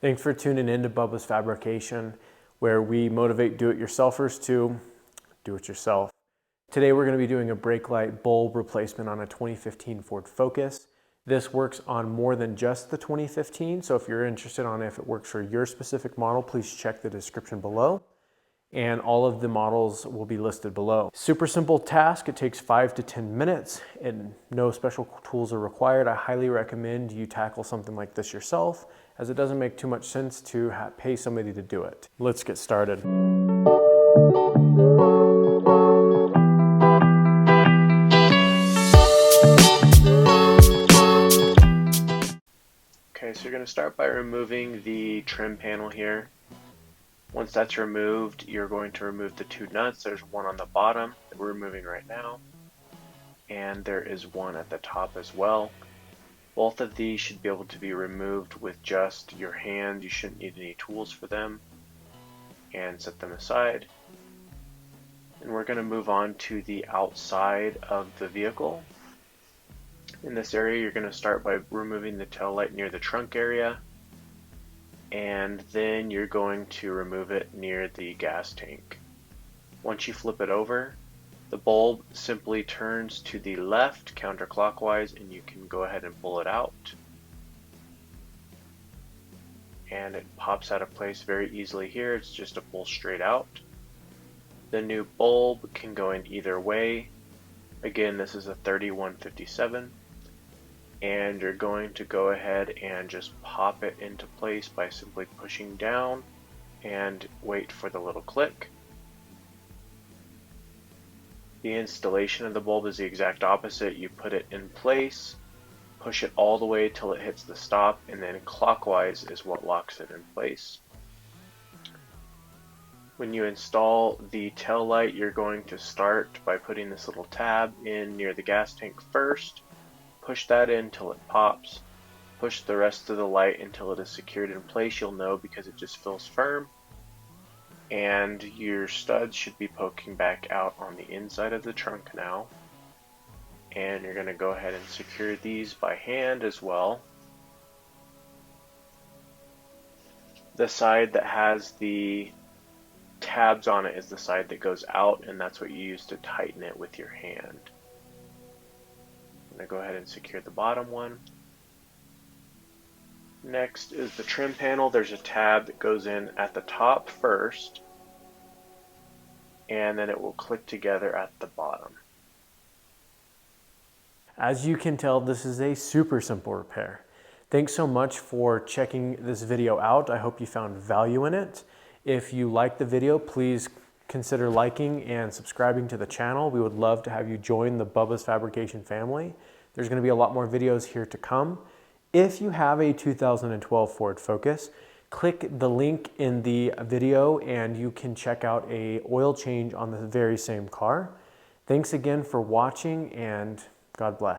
Thanks for tuning in to Bubbas Fabrication, where we motivate do-it-yourselfers to do it yourself. Today we're going to be doing a brake light bulb replacement on a 2015 Ford Focus. This works on more than just the 2015, so if you're interested on if it works for your specific model, please check the description below. And all of the models will be listed below. Super simple task. It takes 5 to 10 minutes and no special tools are required. I highly recommend you tackle something like this yourself, as it doesn't make too much sense to pay somebody to do it. Let's get started. Okay, so you're going to start by removing the trim panel here. Once that's removed, you're going to remove the two nuts. There's one on the bottom that we're removing right now, and there is one at the top as well. Both of these should be able to be removed with just your hand. You shouldn't need any tools for them. And set them aside. And we're going to move on to the outside of the vehicle. In this area, you're going to start by removing the tail light near the trunk area, and then you're going to remove it near the gas tank. Once you flip it over, the bulb simply turns to the left counterclockwise, and you can go ahead and pull it out. And it pops out of place very easily here. It's just a pull straight out. The new bulb can go in either way. Again, this is a 3157. And you're going to go ahead and just pop it into place by simply pushing down and wait for the little click. The installation of the bulb is the exact opposite. You put it in place, push it all the way till it hits the stop, and then clockwise is what locks it in place. When you install the tail light, you're going to start by putting this little tab in near the gas tank first. Push that in until it pops. Push the rest of the light until it is secured in place. You'll know because it just feels firm. And your studs should be poking back out on the inside of the trunk now. And you're going to go ahead and secure these by hand as well. The side that has the tabs on it is the side that goes out, and that's what you use to tighten it with your hand. I'm going to go ahead and secure the bottom one. Next is the trim panel. There's a tab that goes in at the top first, and then it will click together at the bottom. As you can tell, this is a super simple repair. Thanks so much for checking this video out. I hope you found value in it. If you liked the video, please consider liking and subscribing to the channel. We would love to have you join the Bubbas Fabrication family. There's going to be a lot more videos here to come. If you have a 2012 Ford Focus, click the link in the video and you can check out an oil change on the very same car. Thanks again for watching, and God bless.